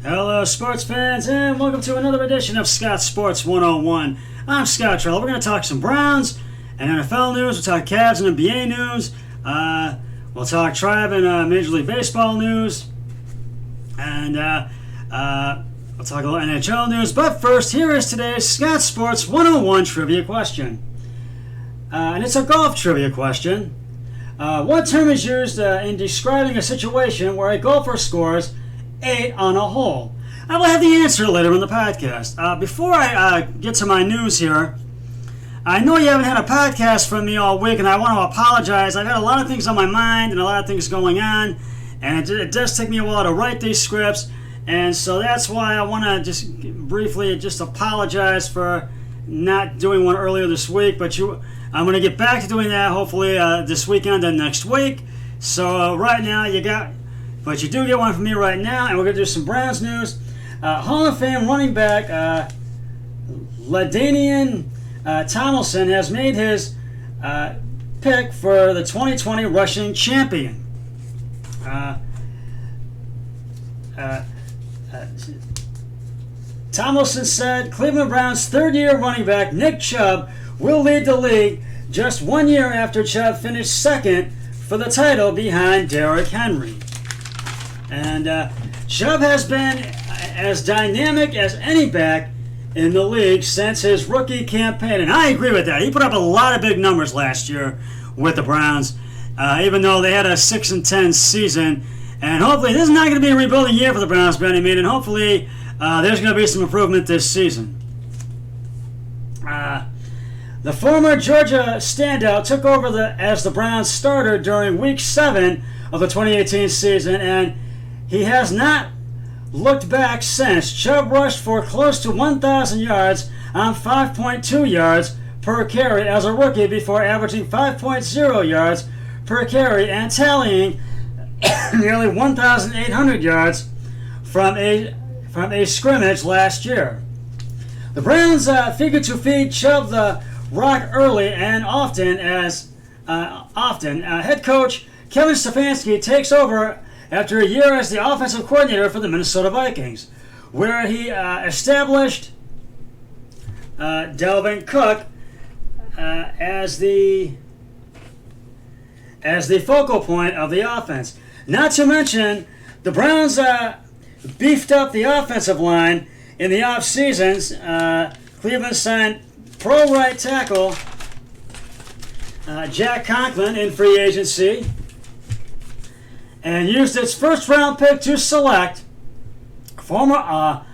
Hello, sports fans, and welcome to another edition of Scott Sports 101. I'm Scott Trell. We're going to talk some Browns and NFL news. We'll talk Cavs and NBA news. We'll talk Tribe and Major League Baseball news. And we'll talk a little NHL news. But first, here is today's Scott Sports 101 trivia question. And it's a golf trivia question. What term is used in describing a situation where a golfer scores 8 on a hole? I will have the answer later in the podcast. Before I get to my news here, I know you haven't had a podcast from me all week, and I want to apologize. I've had a lot of things on my mind and a lot of things going on, and it does take me a while to write these scripts, and so that's why I want to just briefly apologize for not doing one earlier this week, but I'm going to get back to doing that hopefully this weekend and next week. So right now you do get one from me right now, and we're going to do some Browns news. Hall of Fame running back LaDainian Tomlinson has made his pick for the 2020 rushing champion. Tomlinson said Cleveland Browns third-year running back Nick Chubb will lead the league just 1 year after Chubb finished second for the title behind Derrick Henry. And Chubb has been as dynamic as any back in the league since his rookie campaign. And I agree with that. He put up a lot of big numbers last year with the Browns, even though they had a 6-10 season. And hopefully, this is not going to be a rebuilding year for the Browns by any means. And hopefully, there's going to be some improvement this season. The former Georgia standout took over as the Browns starter during Week 7 of the 2018 season, and he has not looked back since. Chubb rushed for close to 1,000 yards on 5.2 yards per carry as a rookie before averaging 5.0 yards per carry and tallying nearly 1,800 yards from a scrimmage last year. The Browns figured to feed Chubb the rock early and often. Head coach Kevin Stefanski takes over after a year as the offensive coordinator for the Minnesota Vikings, where he established Dalvin Cook as the focal point of the offense. Not to mention, the Browns beefed up the offensive line in the off seasons. Cleveland signed pro right tackle Jack Conklin in free agency, and used its first-round pick to select former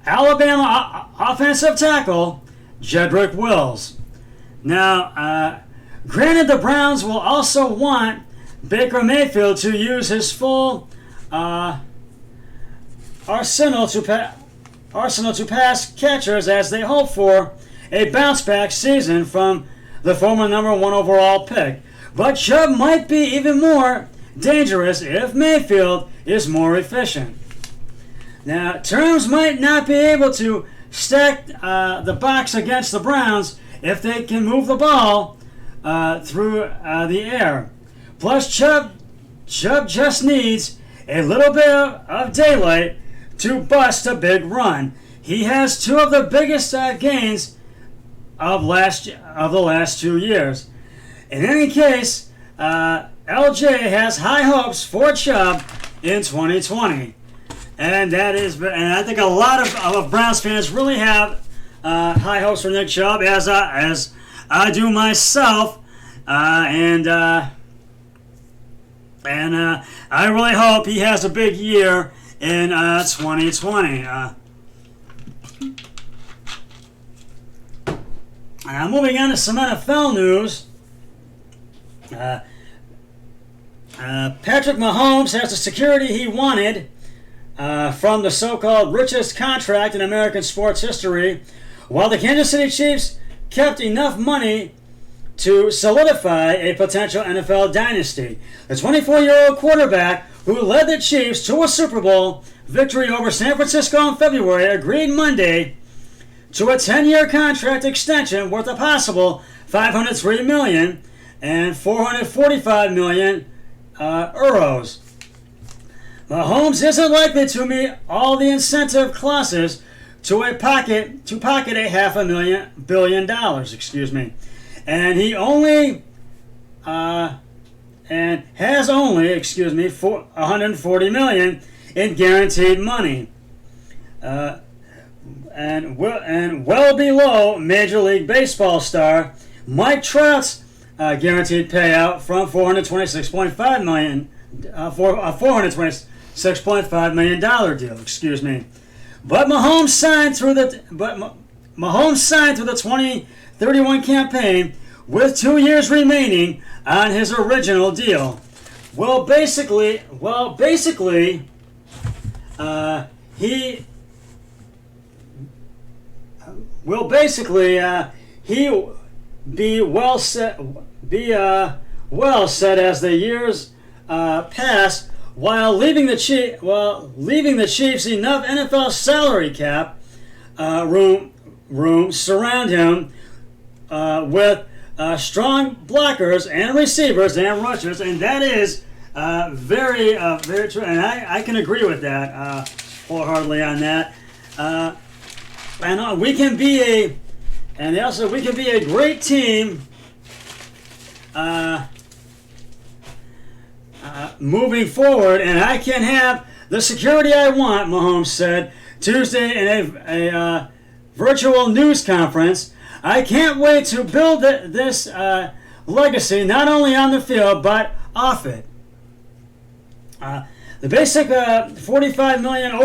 Alabama offensive tackle Jedrick Wills. Now, granted, the Browns will also want Baker Mayfield to use his full arsenal to pass catchers as they hope for a bounce-back season from the former number 1 overall pick. But Chubb might be even more dangerous if Mayfield is more efficient. Now, terms might not be able to stack the box against the Browns if they can move the ball through the air. Plus, Chubb just needs a little bit of daylight to bust a big run. He has 2 of the biggest gains of the last 2 years. In any case, LJ has high hopes for Chubb in 2020, and I think a lot of Browns fans really have high hopes for Nick Chubb, as I do myself, and I really hope he has a big year in 2020. Moving on to some NFL news. Patrick Mahomes has the security he wanted from the so-called richest contract in American sports history, while the Kansas City Chiefs kept enough money to solidify a potential NFL dynasty. The 24-year-old quarterback, who led the Chiefs to a Super Bowl victory over San Francisco in February, agreed Monday to a 10-year contract extension worth a possible $503 million and $445 million euros. Mahomes isn't likely to meet all the incentive clauses to pocket a $500 million. Excuse me, and he only and has only $140 million in guaranteed money, and well below Major League Baseball star Mike Trout's guaranteed payout from $426.5 million for a $426.5 million deal. Excuse me. But Mahomes signed through the 2031 campaign with 2 years remaining on his original deal. Basically, he be well set as the years pass, while leaving the Chiefs enough NFL salary cap room surround him with strong blockers and receivers and rushers, and that is very true. And I can agree with that wholeheartedly on that. And we can be a great team moving forward, and I can have the security I want, Mahomes said Tuesday in a virtual news conference. I can't wait to build this legacy, not only on the field but off it. The basic $45 million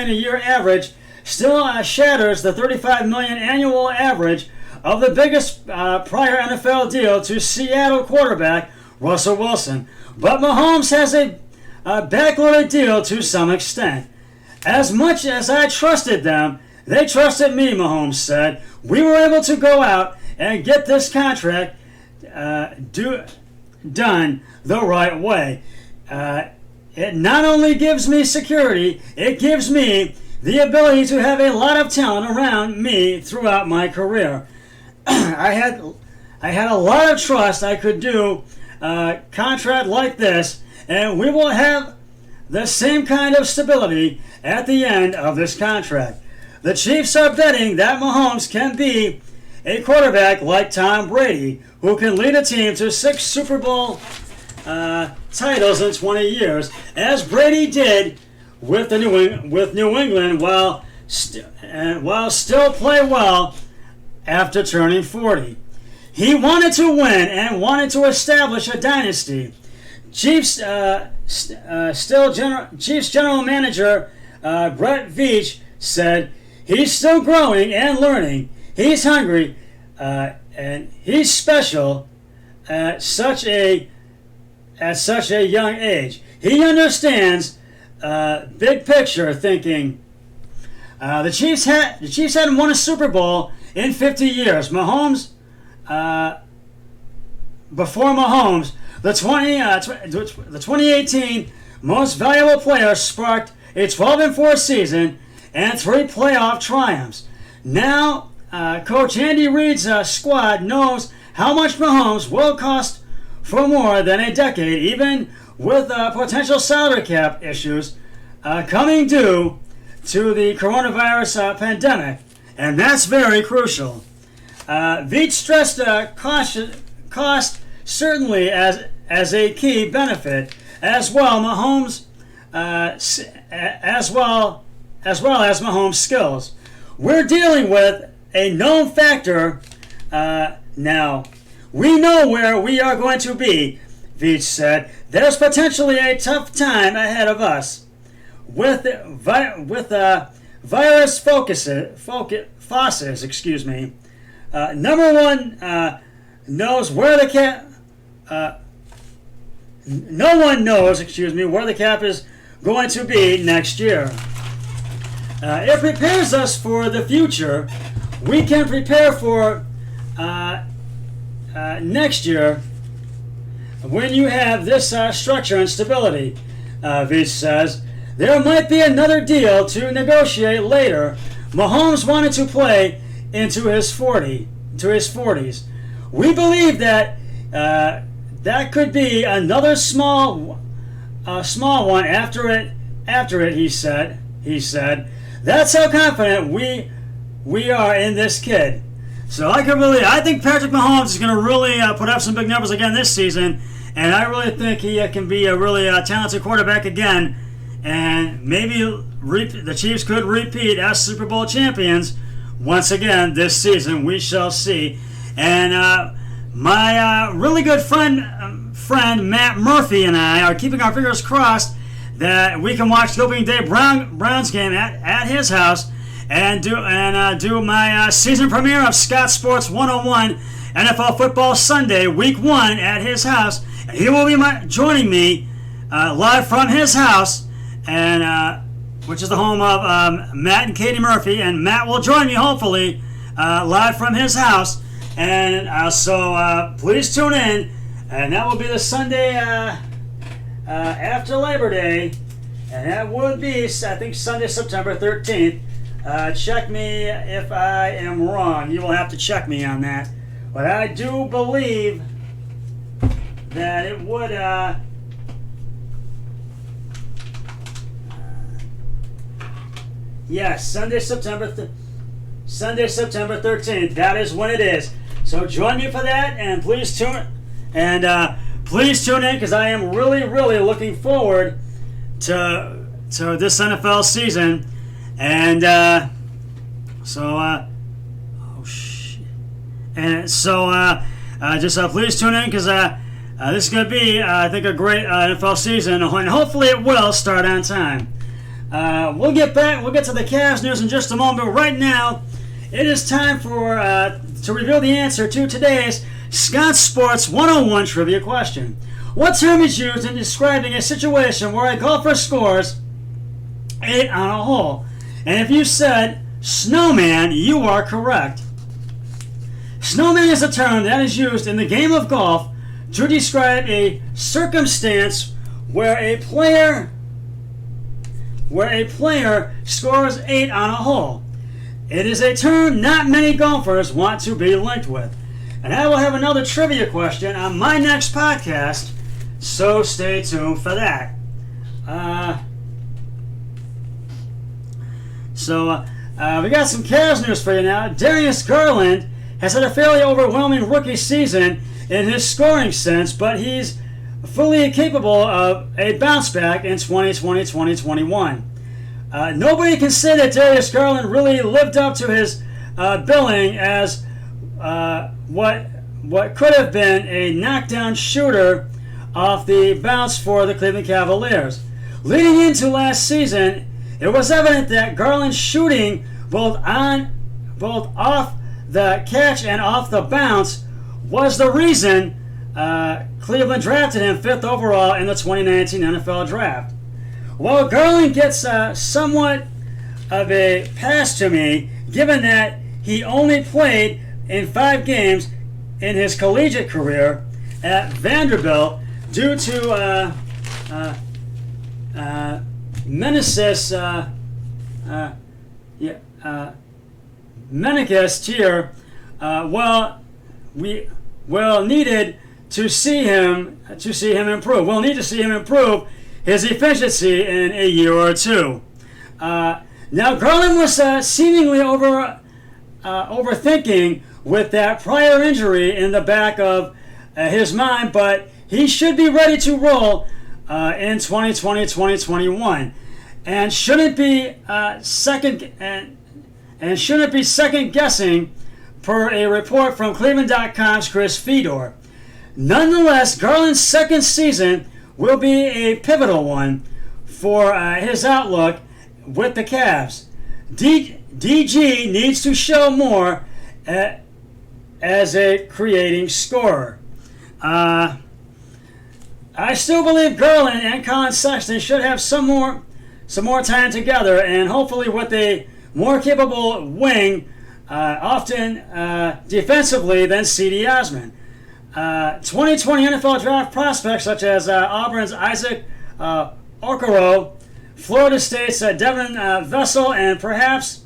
a year average still shatters the $35 million annual average of the biggest prior NFL deal to Seattle quarterback Russell Wilson. But Mahomes has a backloaded deal to some extent. As much as I trusted them, they trusted me, Mahomes said. We were able to go out and get this contract done the right way. It not only gives me security, it gives me the ability to have a lot of talent around me throughout my career. I had a lot of trust I could do a contract like this, and we will have the same kind of stability at the end of this contract. The Chiefs are betting that Mahomes can be a quarterback like Tom Brady, who can lead a team to 6 Super Bowl titles in 20 years, as Brady did with New England, while still play well after turning 40. He wanted to win and wanted to establish a dynasty. Chiefs general manager Brett Veach said he's still growing and learning. He's hungry and he's special at such a young age. He understands big picture thinking. The Chiefs hadn't won a Super Bowl in 50 years. Before Mahomes, the 2018 Most Valuable Player sparked a 12-4 season and 3 playoff triumphs. Now, Coach Andy Reid's squad knows how much Mahomes will cost for more than a decade, even with potential salary cap issues coming due to the coronavirus pandemic, and that's very crucial. Veach stressed cost certainly as a key benefit, as well as Mahomes' skills. We're dealing with a known factor now. We know where we are going to be, Veach said. There's potentially a tough time ahead of us. With virus faucets, number one knows where the cap. No one knows, where the cap is going to be next year. It prepares us for the future. We can prepare for next year when you have this structure and stability, Veach says. There might be another deal to negotiate later. Mahomes wanted to play into his 40s. We believe that that could be another small small one. After it, he said, "That's how confident we are in this kid." So I think Patrick Mahomes is going to really put up some big numbers again this season, and I really think he can be a really talented quarterback again, and maybe the Chiefs could repeat as Super Bowl champions once again this season. We shall see. And my really good friend Matt Murphy and I are keeping our fingers crossed that we can watch the opening day Browns game at his house and do my season premiere of Scott Sports 101 NFL Football Sunday Week 1 at his house. And he will be joining me live from his house, and which is the home of Matt and Katie Murphy. And Matt will join me hopefully live from his house. And so please tune in, and that will be the Sunday after Labor Day, and that would be, I think, Sunday, September 13th. Check me if I am wrong. You will have to check me on that. But I do believe that it would... yes, Sunday, September 13th. That is when it is. So join me for that, and please tune in, because I am really, really looking forward to this NFL season. And please tune in, because this is going to be, I think, a great NFL season, and hopefully it will start on time. We'll get to the Cavs news in just a moment, but right now it is time to reveal the answer to today's Scott Sports 101 trivia question. What term is used in describing a situation where a golfer scores 8 on a hole? And if you said snowman, you are correct. Snowman is a term that is used in the game of golf to describe a circumstance where a player scores 8 on a hole. It is a term not many golfers want to be linked with. And I will have another trivia question on my next podcast, so stay tuned for that. We got some Cavs news for you now. Darius Garland has had a fairly overwhelming rookie season in his scoring sense, but he's fully capable of a bounce back in 2020-2021. Nobody can say that Darius Garland really lived up to his billing as what could have been a knockdown shooter off the bounce for the Cleveland Cavaliers. Leading into last season, it was evident that Garland's shooting both off the catch and off the bounce was the reason Cleveland drafted him 5th overall in the 2019 NFL Draft. While Garland gets somewhat of a pass to me, given that he only played in 5 games in his collegiate career at Vanderbilt due to meniscus tear, we'll need to see him improve. We'll need to see him improve his efficiency in a year or two. Now, Garland was seemingly overthinking with that prior injury in the back of his mind, but he should be ready to roll in 2020-2021, and shouldn't be second guessing, per a report from Cleveland.com's Chris Fedor. Nonetheless, Garland's second season will be a pivotal one for his outlook with the Cavs. DG needs to show more as a creating scorer. I still believe Garland and Colin Sexton should have some more time together, and hopefully with a more capable wing, often defensively, than C.D. Osman. 2020 NFL Draft prospects such as Auburn's Isaac Okoro, Florida State's Devin Vessel, and perhaps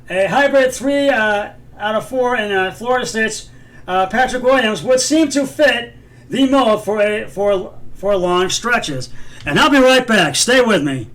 a hybrid 3 out of 4 in Florida State's Patrick Williams would seem to fit the mold for for long stretches. And I'll be right back. Stay with me.